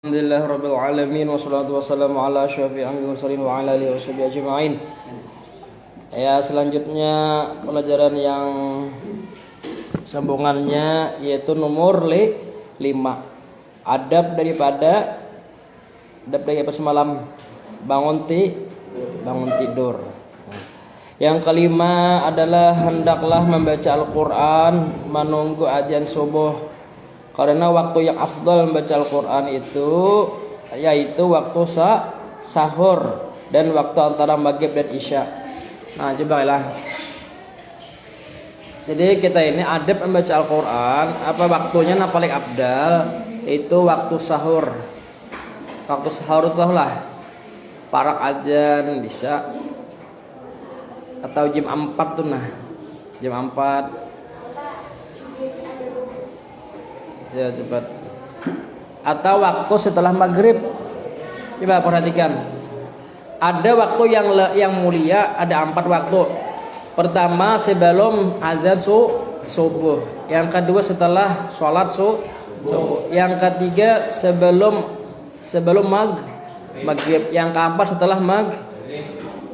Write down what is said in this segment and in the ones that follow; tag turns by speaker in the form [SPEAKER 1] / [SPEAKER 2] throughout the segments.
[SPEAKER 1] Alhamdulillah rabbil alamin wassalatu wassalamu ala asyrafil mursalin wa ala alihi washabihi ajma'in. Ya, selanjutnya pelajaran yang sambungannya yaitu nomor 5. Adab dari semalam bangun tidur. Yang kelima adalah hendaklah membaca Al-Qur'an menunggu adzan subuh. Karena waktu yang afdal membaca Al-Quran itu yaitu waktu sahur dan waktu antara maghrib dan isya. Nah, coba lah. Jadi kita ini adab membaca Al-Quran, apa waktunya yang paling afdal itu waktu sahur. Waktu sahur itu lah parak adzan bisa atau jam 4 tuh nah. Jam 4 ya, cepat. Atau waktu setelah maghrib. Coba perhatikan. Ada waktu yang mulia, ada 4 waktu. Pertama sebelum azan subuh. Yang kedua setelah sholat subuh. Yang ketiga sebelum maghrib. Yang keempat setelah maghrib.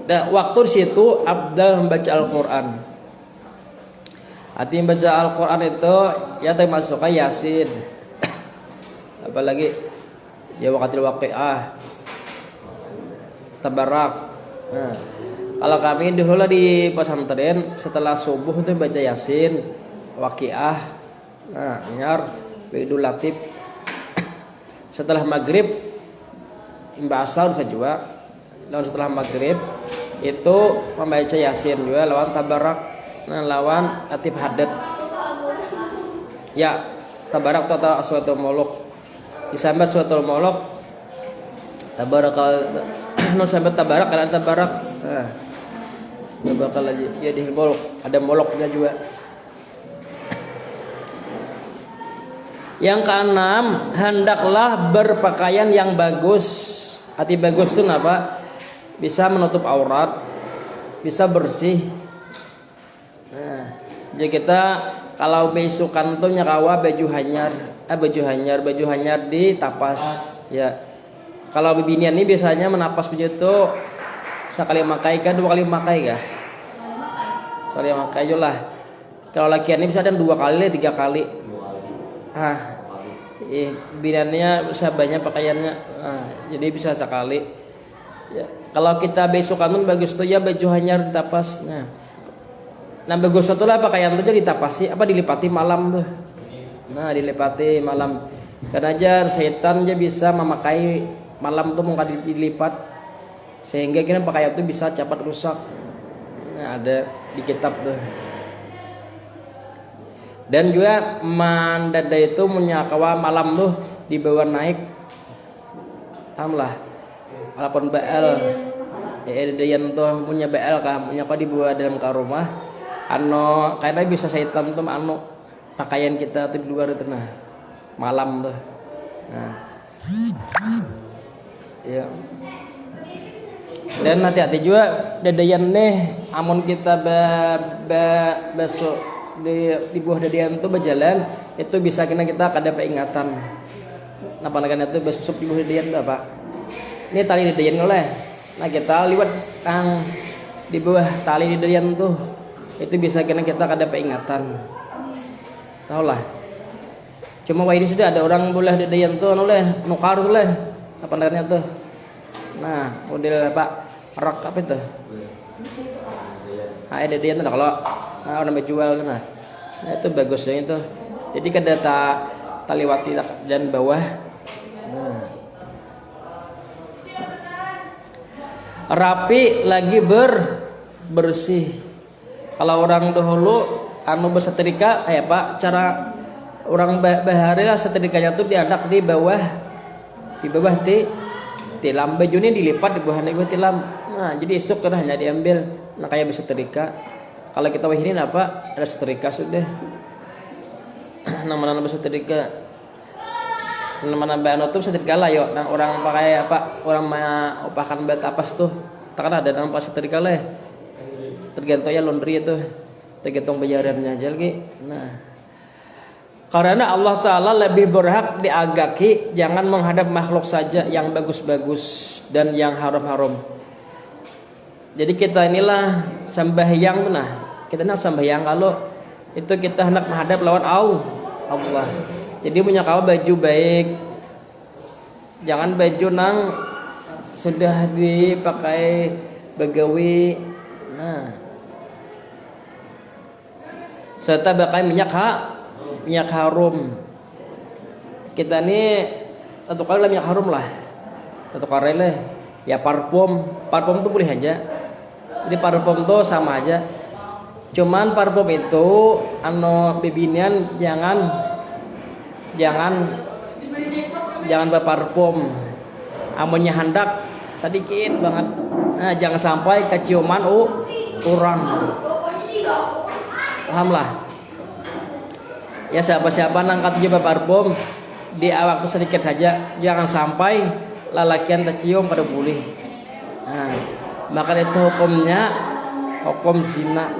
[SPEAKER 1] Dan waktu di situ afdal membaca Al-Quran. Arti baca Al-Quran itu ya termasuk Yasin. Apalagi ya waqatil waqi'ah, Tabarak. Nah, kalau kami dulu di pesantren setelah subuh itu baca Yasin, Waqi'ah, nah, Nyar, Idul Latif. Setelah maghrib Mbak Asal bisa juga. Lawan setelah maghrib itu membaca Yasin juga lawan Tabarak. Nah, lawan Latif Haddad. Ya, Tabarak atau Aswatul Muluk. Disambat Aswatul Muluk. Tabarakal sampai Tabarak kan Tabarak. Nah. Tabarakal jadi muluk, ada muluknya juga. Yang keenam, hendaklah berpakaian yang bagus. Arti bagus itu apa? Bisa menutup aurat, bisa bersih. Nah, jadi kita kalau besukan tuh nyerawa baju hanyar di tapas ya. Kalau bibinian ini biasanya menapas baju itu sekali makai kah, 2 kali makai kah? Sekali makai aja lah. Kalau lakian ini bisa ada 2 kali, 3 kali. Bibiniannya bisa banyak pakaiannya. Nah, jadi bisa sekali. Ya. Kalau kita besukan tuh bagus tuh ya baju hanyar di tapas. Nah bagus satu lah pakaian itu ditapasi dilipati malam tuh. Nah dilipati malam. Karena aja setan aja bisa memakai malam tuh mau dilipat sehingga kira pakaian itu bisa cepat rusak. Nah ada di kitab tuh. Dan juga mandada itu menyakawa malam tuh dibawa naik. Alhamdulillah. Walaupun BL yang tuh punya BL kah punya apa dibawa dalam ke rumah. Karena bisa setan tuh pakaian kita tuh di luar itu nah malam tuh. Nah. Ya. Dan hati-hati juga dadayan nih amun kita besok di buah dadayan tuh berjalan itu bisa kena kita kada peringatan. Napa nakana itu besok di buah dadayan tuh apa? Ini tali dadayan oleh. Nah kita liwat di bawah tali dadayan tuh itu bisa kena kita kada peringatan. Tahu lah. Cuma ini sudah ada orang boleh dadayan tuh oleh nukar tuh oleh apa namanya tuh. Nah, model Pak rak apa itu? Dadayan tuh kalau orang menjual nah itu bagusnya itu. Jadi kada taliwati dan bawah. Nah. Rapi lagi bersih. Kalau orang dahulu bersetrika Pak cara orang bahari lah setrikanya tuh dianak di bawah tilam bajunya dilipat di bawah tilam. Nah jadi esok kan hanya diambil nah kayak bersetrika. Kalau kita wahirin apa ada setrika sudah. Nama bersetrika nama tuh setrika lah yuk. Nah orang pakai orang upakan batapas tuh tak ada nama setrika lah. Tergantung ya laundry itu tergantung bayarannya aja lagi. Nah Karena Allah Ta'ala lebih berhak diagaki, jangan menghadap makhluk saja yang bagus-bagus dan yang haram-haram. Jadi kita inilah sembahyang, nah kita nak sembahyang kalau itu kita hendak menghadap lawan Allah. Jadi punya kau baju baik, jangan baju nang sudah dipakai begawi, nah serta pakai minyak harum. Kita ini satu kali lah minyak harum lah, satu kali lah. Ya parfum tuh boleh aja. Jadi parfum tuh sama aja. Cuman parfum itu bibinian jangan berparfum. Amunnya hendak sedikit banget. Nah, jangan sampai keciuman orang. Paham lah. Ya siapa-siapa nangkat juga parfum di waktu sedikit saja, jangan sampai lalakian tercium pada boleh. Nah, maka itu hukumnya hukum zina.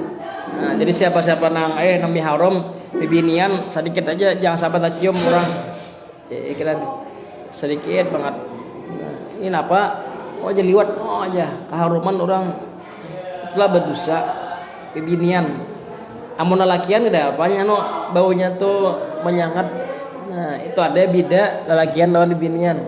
[SPEAKER 1] Nah, jadi siapa-siapa nami haram bibinian sedikit aja, jangan sampai tercium orang. Ikiran sedikit banget. Nah, ini apa? Oh aja liwat, oh aja keharuman orang itulah berdosa bibinian. Amun lalakian tidak apanya baunya tuh menyangat. Nah, itu ada beda lalakian lawan bibinian.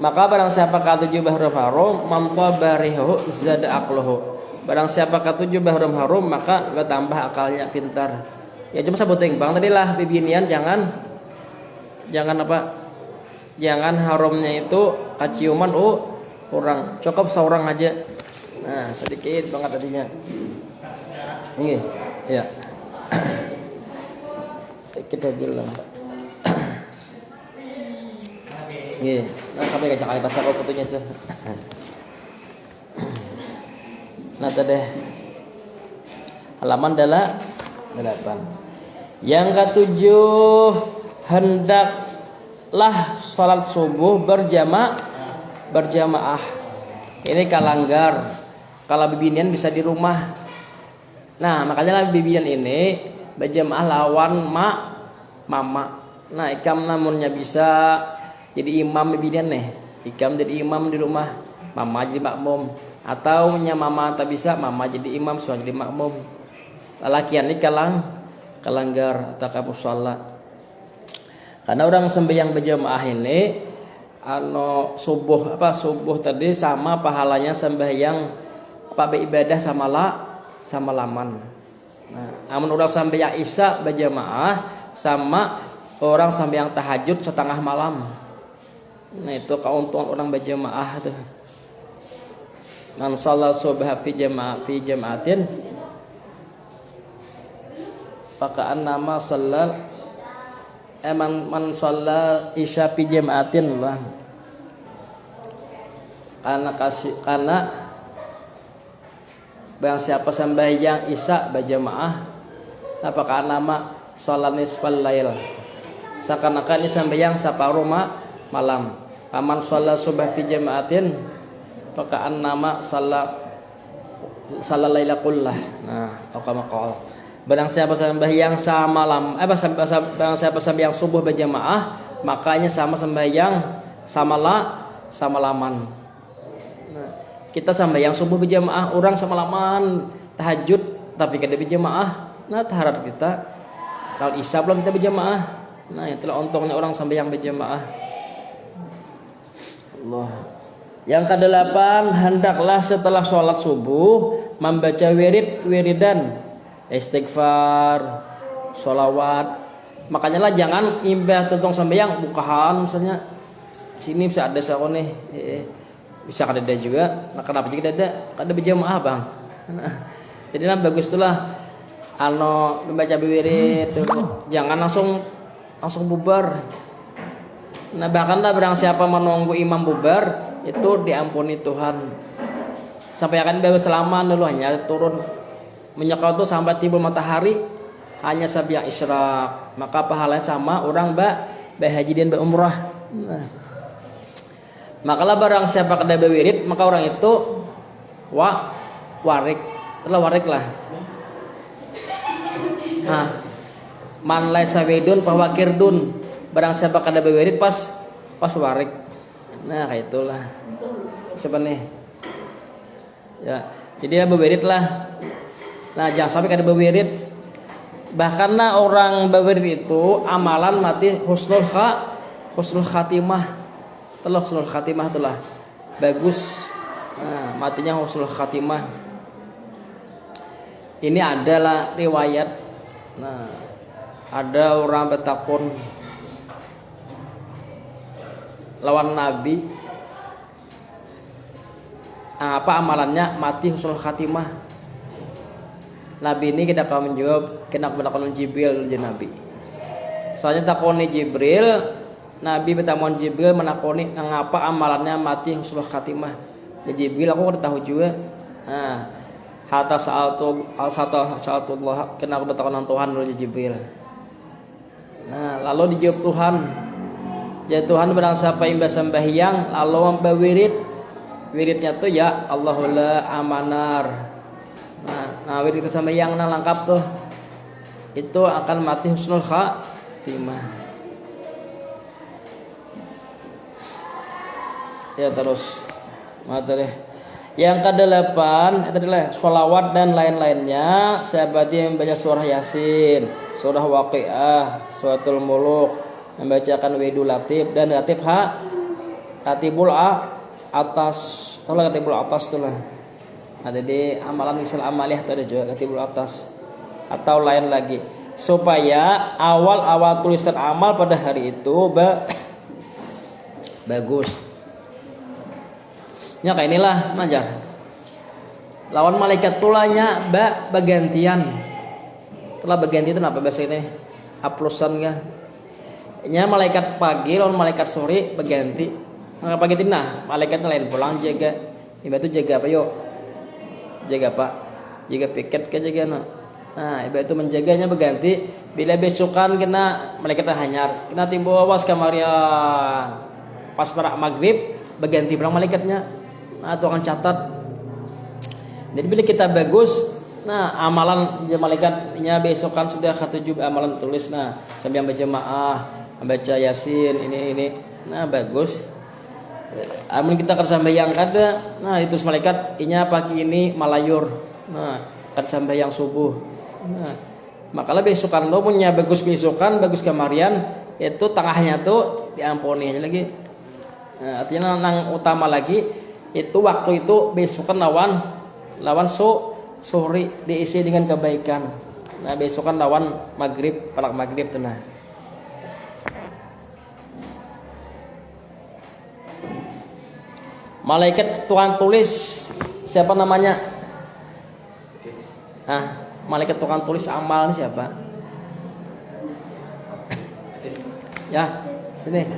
[SPEAKER 1] Maka barang siapa katujuh bahrum harum mampa barihu zada aqluhu. Barang siapa katujuh bahrum harum maka bertambah akalnya, pintar. Ya cuma sabuting bang tadi lah bibinian jangan apa? Jangan haramnya itu kaciuman orang. Cukup seorang aja. Nah, sedikit banget tadinya. Ini, ya. Kita bilang. Ini, nah sampai kacang air basah kok fotonya tuh. Nah, tadi halaman 8. Yang ketujuh, hendaklah salat subuh berjamaah. Ini kalanggar. Kalau bibinian bisa di rumah. Nah, makanya bibinian ini berjamaah lawan mama. Nah, ikam namunnya bisa jadi imam bibinian nih. Ikam jadi imam di rumah, mama jadi makmum. Atau nya mama tak bisa, mama jadi imam, suami jadi makmum. Lalakian ini kalanggar atau musalla. Karena orang sembahyang berjamaah ini subuh tadi sama pahalanya sembahyang ibadah sama laman. Nah, amun orang sembahyang isya berjamaah sama orang sembahyang tahajud setengah malam. Nah, itu keuntungan orang berjamaah tuh. Man shalla subha fi jama'atin pakaan nama shalla man shalla isya fi jama'atin lah. Karena barang siapa sembahyang isya berjamaah apakah nama sholat nisfal lail, seakan-akan ini sembahyang separuh malam. Aman sholat subah fi jama'atin apakah nama sholat laila kullah. Nah, maqal barang siapa sembahyang sama malam barang siapa sembahyang subuh berjamaah makanya sama sembahyang sama laman. Kita sembahyang subuh berjamaah, orang sama laman tahajud tapi kada berjamaah. Nah, taharat kita lawan isya belum kita berjamaah. Nah, itulah untungnya orang sembahyang berjamaah. Allah. Yang ke-8, hendaklah setelah sholat subuh membaca wiridan, istighfar, sholawat. Makanya lah jangan imbah tentang sembahyang bukahan misalnya sini bisa ada sakone bisa kada ada juga. Nah, kenapa juga kada berjamaah bang? Nah, jadi bagus itulah membaca wirid dulu. Jangan langsung bubar. Nah, bahkan lah barang siapa menunggu imam bubar itu diampuni Tuhan. Sampai akan bawa selama dulu hanya turun menyekal itu sampai timbul matahari hanya sampai yang isyraq. Maka pahalanya sama orang haji dan umrah. Nah, makalah barang siapa kada berwirid maka orang itu warik. Telah warik lah. Nah, man laisa widun bahwa kirdun. Barang siapa kada bewirid pas warik. Nah, kayak itulah. Siapa nih? Ya, jadi ya bewirid lah. Nah, jangan sampai kada bewirid. Bahkan orang bewirid itu amalan mati husnul khatimah. Telah husnul khatimah itulah. Bagus. Nah, matinya husnul khatimah. Ini adalah riwayat. Nah, ada orang bertakun lawan Nabi, apa amalannya mati husnul khatimah. Nabi ini kita akan menjawab kena bertakun Jibril jadi Nabi. Soalnya takoni Jibril, Nabi bertakun Jibril menakoni ngapa amalannya mati husnul khatimah. Ya Jibril aku udah tahu juga. Nah, hatta sa'atullah kena bertakun Tuhan oleh Jibril. Nah, lalu dijawab Tuhan. Ya Tuhan barang siapa yang sembahyang lalu membawirid. Wiridnya tuh ya Allahullah amanar. Nah wirid sembahyang lengkap tuh. Itu akan mati husnul khatimah. Ya terus materi. Yang ke-8 itu adalah sholawat dan lain-lainnya. Sahabat yang membaca surah Yasin, surah Waqiah, suratul Muluk, membacakan Widul Latif dan Latif Latibul atas. Kalau Latibul atas itulah. Ada di amalan misal amaliyah itu ada juga Latibul atas atau lain lagi. Supaya awal-awal tulisan amal pada hari itu bagus. Ya kayak inilah majar. Lawan malaikat tulanya bagantian. Telah baganti itu apa bahasa ini? Aplusan ya. Nya malaikat pagi lawan malaikat sore baganti. Nah pagi itu malaikatnya lain pulang jaga. Ibarat itu jaga apa yuk? Jaga apa? Jaga piket ke jaga no. Nah ibarat itu menjaganya berganti. Bila besokan kena malaikatnya hanyar. Kena timbul awas kamaria pas para maghrib berganti pulang malaikatnya. Nah, itu akan catat. Jadi bila kita bagus, nah amalan malaikatnya besokan sudah ketujuh amalan tulis. Nah, sambil baca jemaah, baca Yasin, ini. Nah, bagus. Amun kita kersambayang kada, nah itu malaikat inya pagi ini malayur. Nah, kersambayang subuh. Nah, makalah besokan lo punya bagus besokan, bagus kemarian, itu tengahnya tuh diampuni lagi. Nah, artinya nang utama lagi itu waktu itu besokan lawan sore diisi dengan kebaikan. Nah besokan lawan maghrib, palak maghrib tuh nah. Malaikat tukang tulis siapa namanya? Nah, malaikat tukang tulis amal ini siapa? Ya, sini.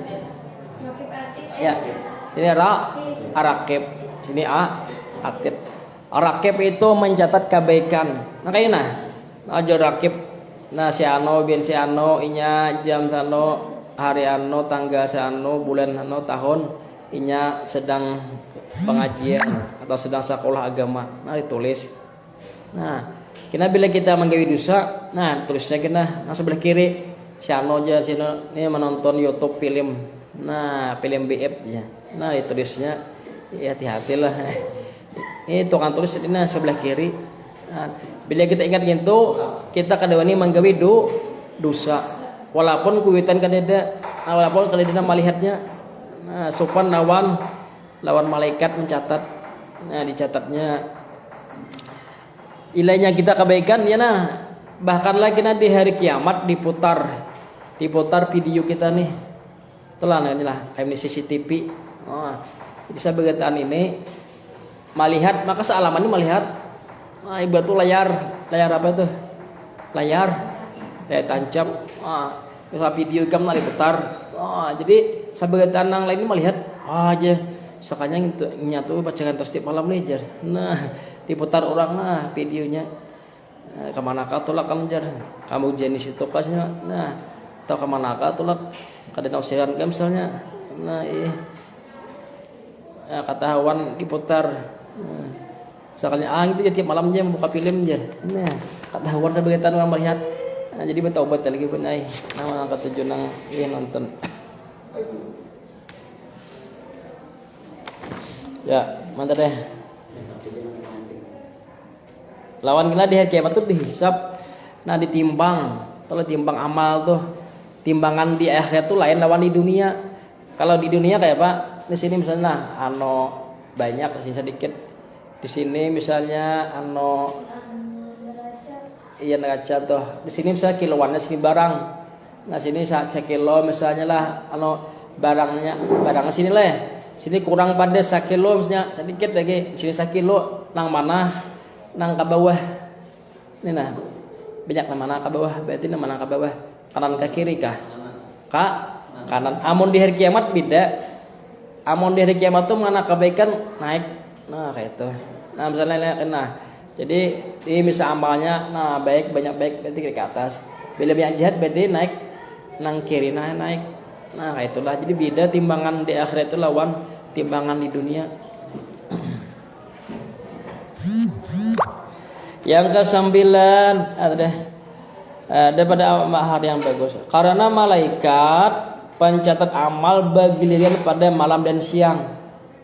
[SPEAKER 1] Ya. Sini Arakib, sini Atid. Arakib itu mencatat kebaikan. Nah kayaknya aja Arakib. Nah si ano bin si ano inya jam sano hari ano tanggal si ano bulan ano tahun inya sedang pengajian atau sedang sekolah agama. Nah ditulis. Nah kena bila kita menggawi dosa, nah tulisnya kena sebelah kiri si ano aja si ano ini menonton YouTube film. Nah film BF ya. Nah ditulisnya ya hati-hatilah. Ini tukang tulis ini sebelah kiri. Nah, bila kita ingat gitu, kita kadang-kadang menggawi dosa. Walaupun kuwitan kadeda, walaupun kadeda melihatnya. Nah, sopan lawan malaikat mencatat. Nah, dicatatnya ilahnya kita kebaikan ya nah. Bahkan lagi di hari kiamat diputar video kita nih. Telah inilah kayak CCTV. Oh, jadi sebagian ini melihat maka sealaman ini melihat ibarat tuh layar apa itu layar tancap video kamu diputar jadi sebagian yang lain melihat aja sekanya nyatu bacaan tasbih malam nih jar nah diputar orang videonya kemana kah tolak jar kamu jenis itu kasnya nah atau kemana kah tolak kadang usiran kan misalnya nah kata Hawan diputar sekali itu ya tiap malamnya membuka film aja nah kata Hawan sebagai orang melihat Nah jadi bertaubat lagi pun ai. Nama angkat tujuh nang ini nonton. Ya, mantap deh. Lawan kita di hari kiamat tuh dihisap, nah ditimbang. Kalau timbang amal tuh, timbangan di akhirat tuh lain lawan di dunia. Kalau di dunia kayak apa? Di sini misalnya banyak, di sini sedikit. Di sini misalnya iya neraca tuh. Di sini misalnya kiloannya sini barang. Nah sini 1 kilo misalnya lah barangnya sini lah ya. Sini kurang pada 1 kilo misalnya sedikit lagi. Sini 1 kilo nang mana? Nang ke bawah. Ini nah. Banyak nang mana ke bawah? Berarti nang mana ke bawah? Kanan ke kiri kah? Kanan. Amun di hari kiamat beda. Amun di hari kiamat tuh mana kebaikan naik. Nah kayak itu. Nah misalnya jadi ini misal amalnya baik banyak baik berarti ke atas. Bila banyak jahat berarti naik nang kiri naik. Nah kayak itulah. Jadi beda timbangan di akhirat itu lawan timbangan di dunia. Yang ke-9 daripada mahar yang bagus. Karena malaikat pencatat amal bagi dirian pada malam dan siang.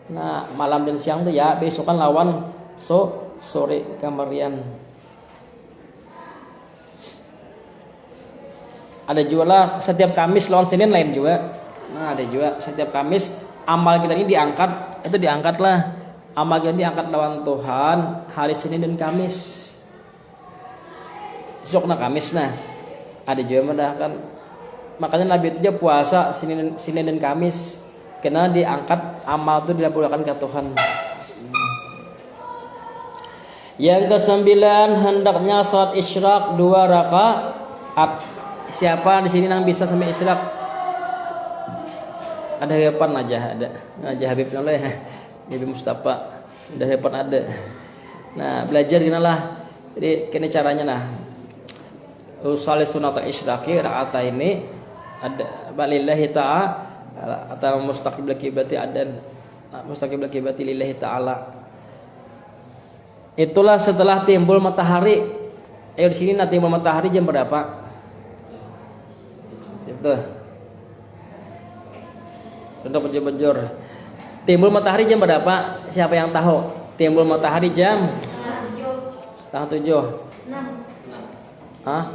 [SPEAKER 1] Nah malam dan siang tuh ya besokan lawan sore kamarian. Ada juga lah setiap Kamis lawan Senin lain juga. Nah ada juga setiap Kamis amal kita ini diangkat, itu diangkatlah amal kita diangkat lawan Tuhan hari Senin dan Kamis. Besoknya Kamis nah ada juga kan. Makanya Nabi itu dia puasa Senin dan Kamis karena diangkat amal itu dilaporkan ke Tuhan. Yang ke-9 hendaknya salat isyraq 2 rakaat. Siapa di sini yang bisa sampai isyraq? Ada harapan aja Habib oleh Habib Mustafa. Ada harapan ada. Nah, belajar gini lah. Jadi kini caranya nah. Usolli sunat isyraqi rakaat ini ada balillahi ta'ala atau mustaqbil qibati adan. Mustaqbil qibati lillahi ta'ala. Itulah setelah timbul matahari. Di sini nanti timbul matahari jam berapa? Itu. Untuk bejor-bejor. Timbul matahari jam berapa? Siapa yang tahu? Timbul matahari jam 6:30. Hah?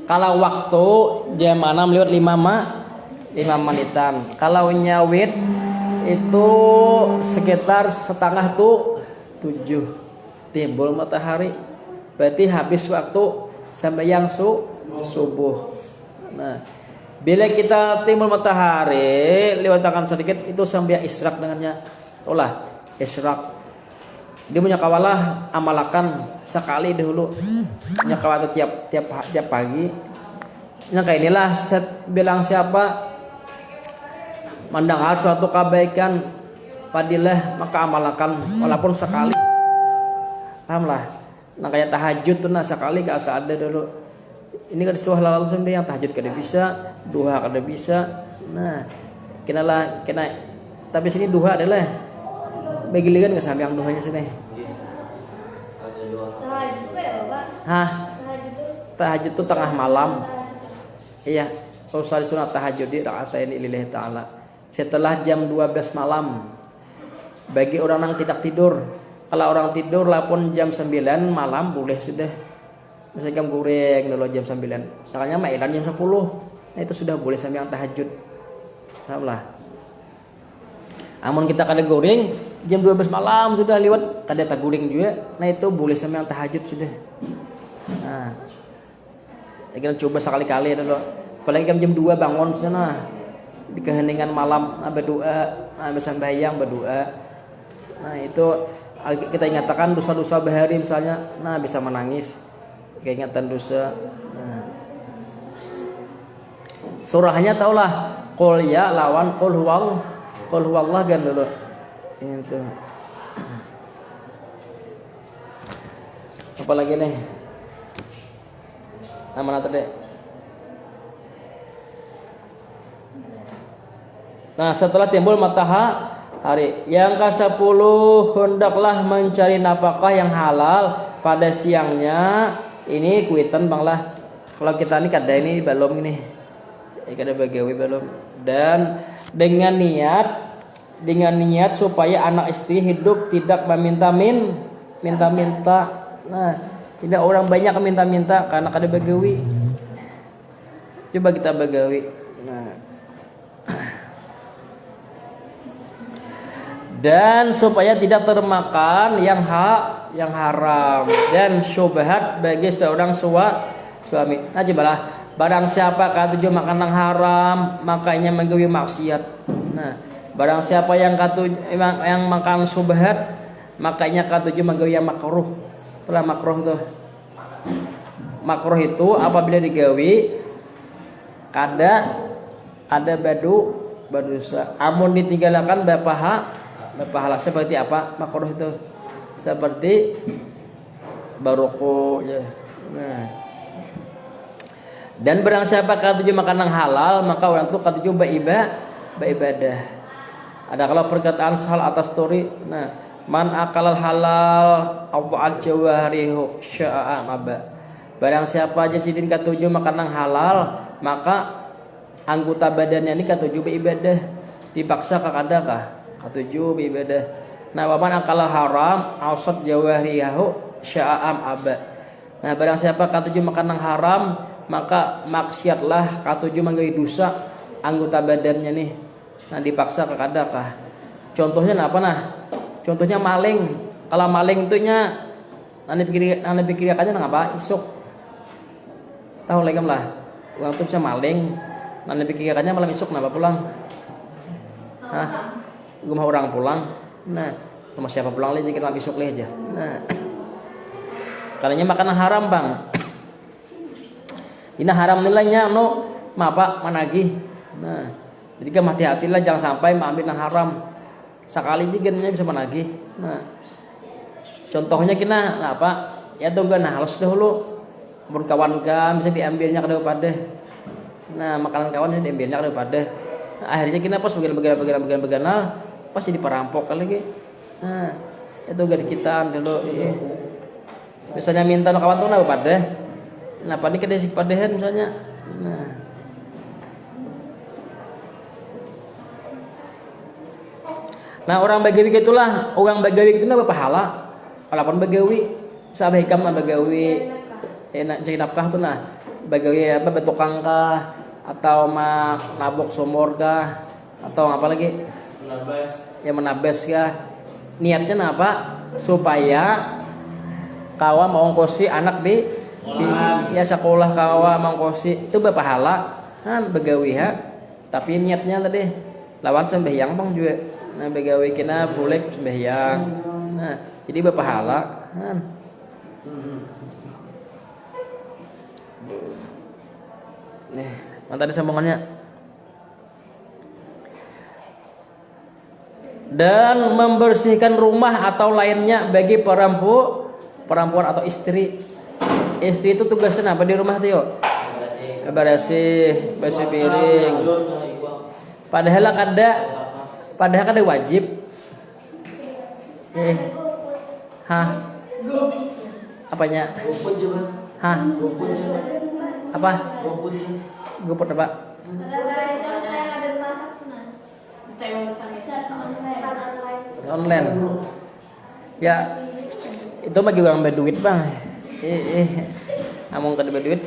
[SPEAKER 1] Kalau waktu jam 6:05 menitan. Kalau nyawit itu sekitar setengah tuh 7 timbul matahari. Berarti habis waktu sampai yang subuh. Nah, bila kita timbul matahari lewat tangan sedikit itu sampai isyraq dengannya. Olah, isyraq. Dia punya kawalah amalakan sekali dahulu. Punya kawalah tiap pagi. Nah kayak inilah bilang siapa mendengar suatu kebaikan padilah maka amalakan walaupun sekali. Pahamlah. Nah kayak tahajud tuh nah sekali gak usah ada dulu. Ini kan disuruh langsung dia yang tahajud kada bisa, duha kada bisa. Nah, kena tapi sini duha adalah bagi ligan enggak sampai yang duhanya sini. Tahajud ya, Bapak? Hah? Tahajud itu tengah malam. Iya, usolli sunat tahajud di rakaatain lillahi ta'ala. Setelah jam 12 malam. Bagi orang yang tidak tidur. Kalau orang tidur lapun jam 9 malam boleh sudah. Misalnya goreng dulu jam 9. Makanya mailan jam 10. Nah itu sudah boleh sampai yang tahajud. Pahamlah. Amun kita kada goreng jam 12 malam sudah lewat kada tak goreng juga. Nah itu boleh sampai yang tahajud sudah. Nah. Kita coba sekali-kali dulu. Apalagi jam 2 bangun sana. Di keheningan malam berdoa, bersembahyang berdoa. Nah itu kita ingatkan dosa-dosa bahari misalnya, nah bisa menangis, keingatan dosa. Nah. Surahnya taulah, qul ya lawan qul huwallah kan dulu. Itu. Apa lagi nih? Mana tadi? Nah setelah timbul matahari yang ke-10 hendaklah mencari nafkah yang halal pada siangnya. Ini kuitan banglah Kalau kita ini kada ini belum ini. Kada bagawi belum. Dan dengan niat supaya anak istri hidup tidak minta-minta. Nah, tidak orang banyak minta-minta karena kada bagawi. Coba kita bagawi. Nah. Dan supaya tidak termakan yang haram dan syubhat bagi seorang suami. Nah, cobalah barang siapa katuju makan yang haram, makanya menggawi maksiat. Nah, barang siapa yang makan syubhat, makanya katuju menggawi yang makruh. Itulah makruh tuh. Makruh itu apabila digawi ada badusa. Amun ditinggalkan berpahala seperti apa makruh itu? Seperti baroko ya. Nah. Dan barang siapa katuju makan yang halal, maka orang itu katuju beribadah. Ada kalau perkataan sahal atas story. Nah, man akalal halal awal jawarihu sya'a maba. Barang siapa aja sidin katuju makan yang halal, maka anggota badannya ini katuju beribadah. Dipaksa kakadakah? Katuju beribadah. Nah, waman akal haram ausat jawarihu sya'am aba. Nah, barang siapa katuju makan yang haram, maka maksiatlah katuju menggawi dosa anggota badannya nih. Nah, dipaksa kakadakah? Contohnya apa nah? Contohnya maling. Kalau maling itu nya ane pikir aja apa? Isuk. Tahu lagi lah. Uang itu bisa maling. Ane pikirannya malam isuk napa pulang? Hah? Rumah orang pulang. Nah, rumah siapa pulang lagi kita besok lagi aja. Nah, kalanya makanan haram bang. Ini haram nilainya mapa managi. Nah, jadi kan hati-hatilah jangan sampai mengambil yang haram. Sekali sih gennya bisa menagih. Nah, contohnya kita apa? Ya tunggu nah halus dahulu. Berkawan bisa diambilnya daripada. Nah, makanan kawan bisa diambilnya daripada. Nah, akhirnya kita pas bagian pasti diperampok lagi. Nah, itu gak kita dulu. Misalnya minta kawan tuh pada. Nah, pada kada si padehan misalnya. Nah, orang bagawi gitulah, orang bagawi itu apa pahala? Walaupun bagawi, sahabat hikam bagawi enak jadi nafkah tuh nah. Bagawi apa betukang kah atau nabok sumur kah atau apa lagi? Menabes kah? Niatnya apa? Supaya kawa mau ngkosi anak di ya sekolah kawa mau ngkosi itu berpahala kan bagawi ha. Tapi niatnya tadi lawan sembahyang bang juga. Nah bagawi kena boleh sembahyang. Nah jadi berpahala kan. Nih, mana tadi sambungannya? Dan membersihkan rumah atau lainnya bagi perempuan atau istri. Istri itu tugasnya apa di rumah tuh yuk? Bersih piring. Padahal kada wajib. Hah? Apanya? Hah? Apa? Goput apa? Online. Ya itu mah juga ngambil duit bang. Namun kada duit.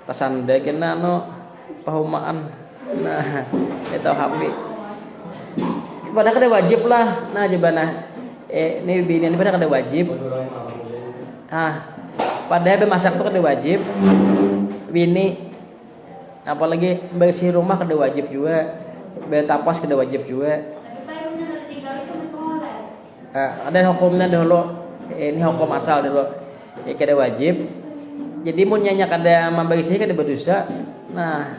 [SPEAKER 1] Pasanda kena pahumaan. Nah, itu HP. Padahal kada wajib lah. Nah coba nah. Ini bini padahal kada wajib. Padahal bemasak tuh kada wajib. Bini apalagi bersih rumah kada wajib juga. Betapas kada wajib juga. Ada hukumnya dulu. Ini hukum asal dulu. Kada wajib. Jadi mun nyanya kada membersih kada berdosa. Nah,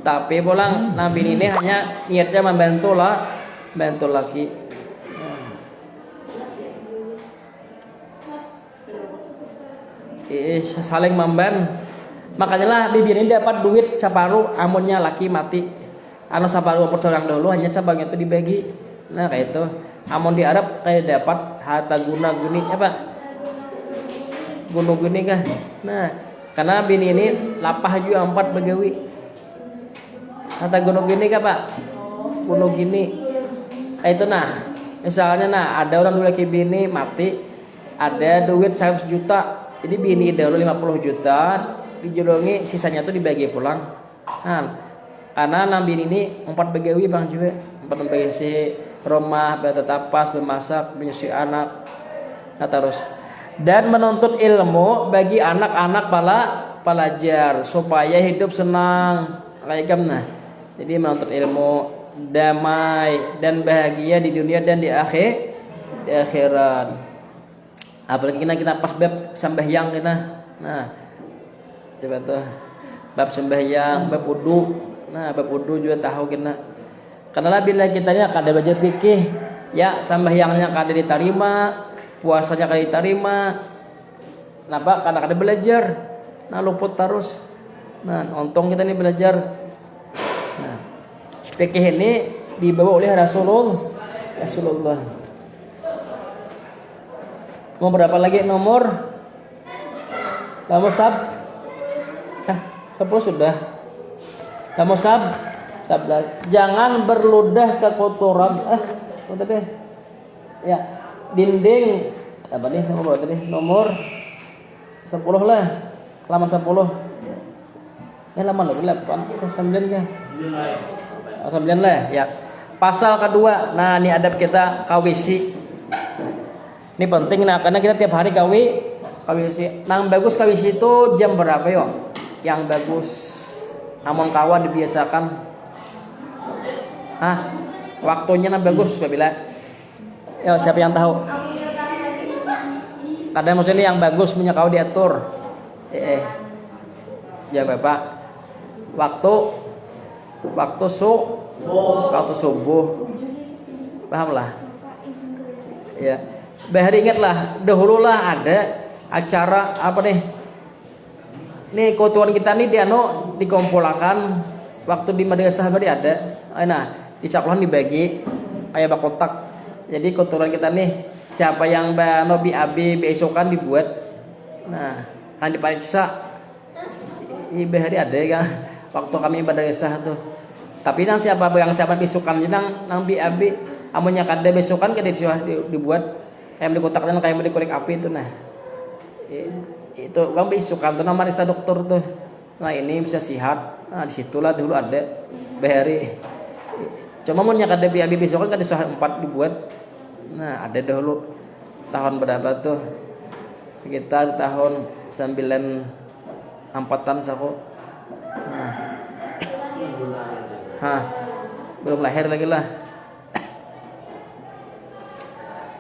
[SPEAKER 1] tapi pulang nabi ini hanya niatnya membantu laki. Saling memban. Makanya lah bibi ini dapat duit separuh amunnya laki mati. Anu separuh perseorang dulu hanya cabang itu dibagi. Nah kayak itu. Amun di Arab kayak dapat harta guna-guni apa? Guna-guni kah? Nah Karena bini ini lapah juga 4 begawi. Kata gunung gini kah Pak? Gunung gini. Itu nah, misalnya nah ada orang dulu lagi bini mati, ada duit 100 juta. Jadi bini dahulu 50 juta, dijolongi sisanya tuh dibagi pulang. Nah, karena bini ini 4 begawi Bang juga, 4 begawi rumah, bertetapas, bermasak, menyusui anak. Nah terus dan menuntut ilmu bagi anak-anak pelajar supaya hidup senang kayak nah. Jadi menuntut ilmu damai dan bahagia di dunia dan di akhirat. Apalagi kita pas bab sembahyang kita. Nah, coba tuh bab sembahyang, bab wudu. Nah, bab wudu juga tahu kita. Karena bila kitanya kada belajar fikih, ya sembahyangnya kada diterima, puasanya kada diterima. Kenapa? Karena kada belajar. Nah, luput terus. Nah, untung kita ini belajar. Nah, fikih ini dibawa oleh Rasulullah. Mau berapa lagi nomor? Kamu sab? 10 sudah. Kamu sab? 11. Jangan berludah ke kotoran. Apa tadi? Ya, dinding. Apa nih? Nomor berapa tadi? Nomor 10 lah. Halaman 10. Halaman 8 9 kah? 9 lah ya. Pasal kedua. Nah, ini adab kita kawisi. Ini penting nah karena kita tiap hari kawisi. Nang bagus kawisi itu jam berapa yo? Yang bagus. Namun kawan dibiasakan. Waktunya nang bagus apabila. Ya siapa yang tahu? Kadang maksudnya yang bagus punya kau diatur. Ya Bapak. Waktu subuh. Pahamlah? Ya. Bahari ingatlah, dahululah ada acara apa nih? Nih kotoran kita nih dikumpulkan waktu di madrasah tadi ada. Nah, di sekolahan dibagi kayak bak kotak. Jadi kotoran kita nih siapa yang nobi abi besokan dibuat. Nah, kan diperiksa. Bahari ada kan waktu kami madrasah tuh. Tapi nang siapa besokan nang bi abi amunnya kada besokan kada dibuat. Kayak dikotakkan kayak dikorek api itu nah. Itu bang besokan tuh nama marisa dokter tuh. Nah, ini bisa sihat. Nah, disitulah dulu ada bahari. Cuma mau kada bi abi besokan kada suah 4 dibuat. Nah, ada dahulu tahun berapa tuh? Sekitar tahun 94-an saku. Belum lahir lagi lah.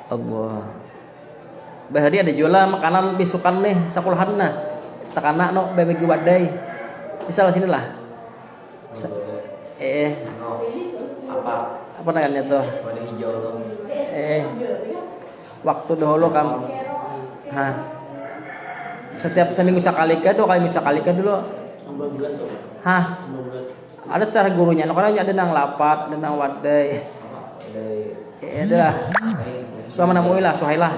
[SPEAKER 1] Allah. Bahari ada jualan makanan bisukan nih sekolahan nah. Takana no bebegi wadai. Bisa lah sini lah. Apa namanya tuh? Wadah hijau tuh. Waktu dahulu kamu. Setiap seminggu sekali ke 2 kali sekali ke dulu. Bulan tuh. Ada cara gurunya. Karena ada nang lapat, ada nang wadai. Adalah. Suama namuilah Suhailah.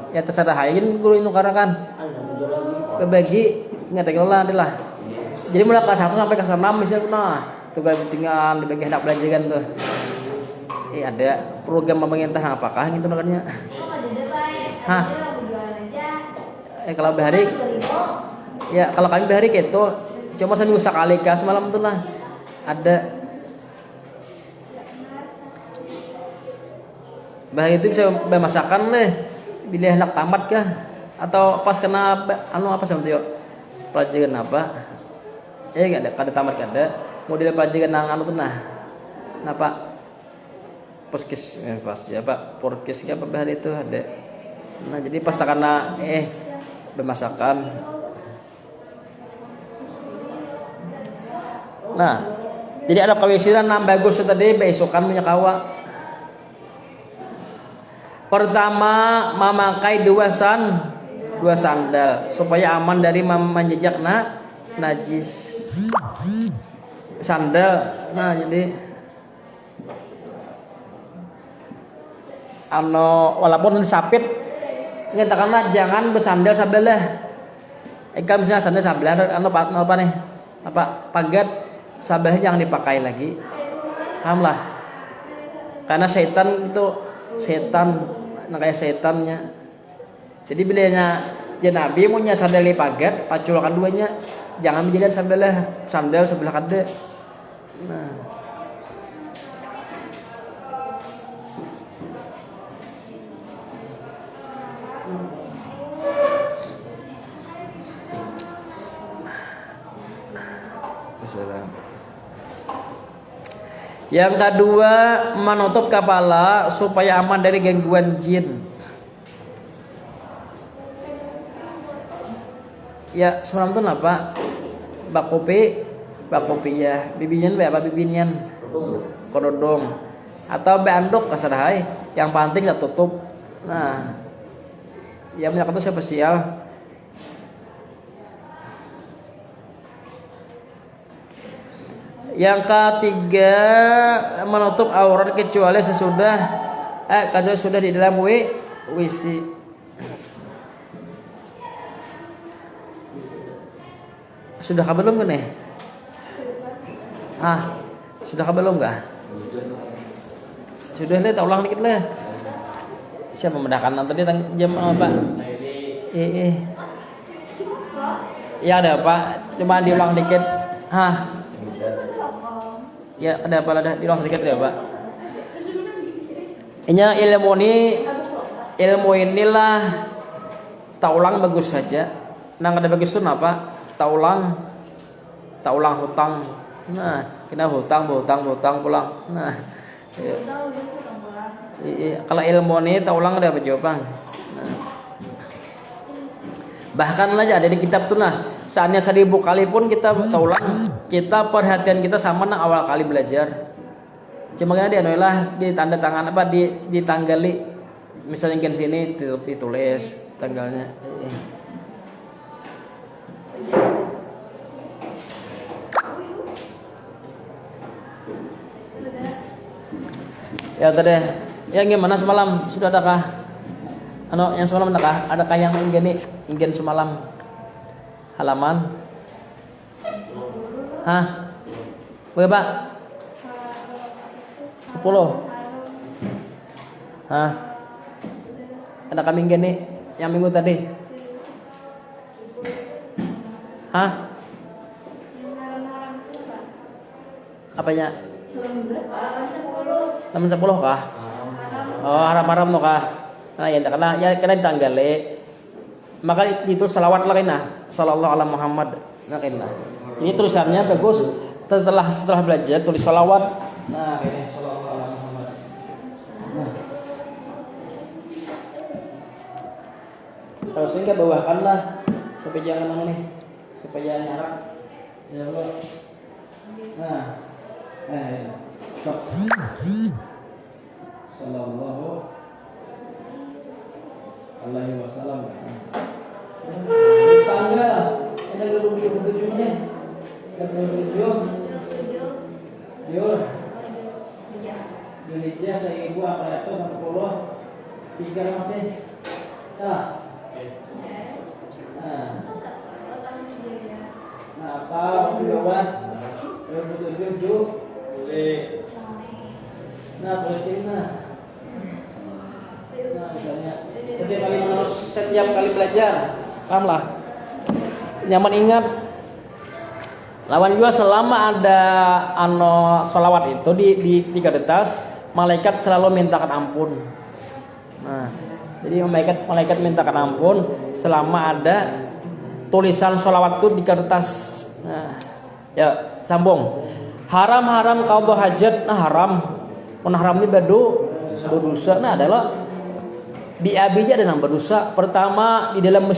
[SPEAKER 1] Ya terserah hayin guru itu karena kan. Kebagi ngetek lah adalah. Jadi mulai kelas 1 sampai kelas 6 misalnya tugas tinggal dibagi hendak belajar kan tuh. Ada program pemerintah apakah gitu namanya? Kalau bahari ya kalau kami bahari gitu cuma seminggu sekali kah semalam tuh lah ada. Bahari itu bisa bermasakan deh bila hendak tamat kah atau pas kena apa sama tuh pelajaran apa nggak ada kada tamat kada model pelajaran nang tuh nah kenapa porkis pas ya Pak porkis apa bahari itu ada. Nah jadi pas karena bermasakan. Nah jadi ada kawisiran nang bagus tadi besokan punya kawa. Pertama memakai 2 sandal supaya aman dari menjejak najis. Sandal. Nah, jadi walaupun disapit Katakanlah jangan bersandal sebelah. Eka misalnya sandal sebelah, apa nih? Apa pagat sebelah jangan dipakai lagi. Paham lah? Karena setan itu nah kayak setannya. Jadi bilanya ya Nabi punya sandal pagat, paculakan duanya, jangan menjadikan sandal sebelah kada. Nah. Yang kedua, menutup kepala supaya aman dari gangguan jin. Ya, semalam tuh apa? Bakopi ya, bibinyan apa bibinyan? Kododong. Atau beandok kasarahai, yang penting kita tutup. Nah, yang punya itu spesial. Yang ketiga, menutup aurat kecuali sesudah sudah di dalam WC. Sudah kah belum kan nih? Sudah kah belum kah? Sudah lah, ulang dikit lah. Siapa membedakan tadi jam apa? Ya ada Pak, cuma diulang dikit. Ya ada apa ada diulang sedikit ya Pak. Ilmu inilah taulang bagus saja. Nang ada bagus itu apa? Taulang hutang. Nah, kena hutang pulang. Nah, iya. Kalau ilmu ini taulang ada apa jawaban? Nah. Bahkan aja ada di kitab tuh nah, saatnya 1000 kali pun kita taulang, kita perhatian kita sama nang awal kali belajar. Cuma kan dia noilah di tanda tangan apa ditanggali. Misalnya kan sini ditulis tanggalnya. Ya tadi, yang gimana semalam sudah adakah? Yang semalam adakah yang ingin semalam halaman? Berapa? 10. Ada kami ingin yang minggu tadi? Apanya? Halaman 10 kah? Oh, haram-haram no kah? Nah, kena ditanggali. Maka itu salawat lah kena. Sallallahu alaihi Muhammad. Nah, kena. Ini tulisannya bagus. Setelah belajar tulis salawat. Nah, ini sallallahu alaihi Muhammad. Kalau sehingga bawakanlah supaya jangan nih, supaya nyarak. Ya Allah. Nah. Sallallahu alaihi wasallam. Tanggal ada 27-nya. 27. Indonesia 1440 3 masih. Atau di bawah 27 boleh. Palestina. Misalnya setiap kali belajar, pahamlah. Nyaman ingat. Lawan juga selama ada sholawat itu di kertas, malaikat selalu mintakan ampun. Nah, jadi malaikat mintakan ampun selama ada tulisan sholawat itu di kertas. Nah, ya sambung. Haram qadha hajat, haram. Haram ini berdosa. Nah adalah di abijah ada 6 berdosa. Pertama di dalam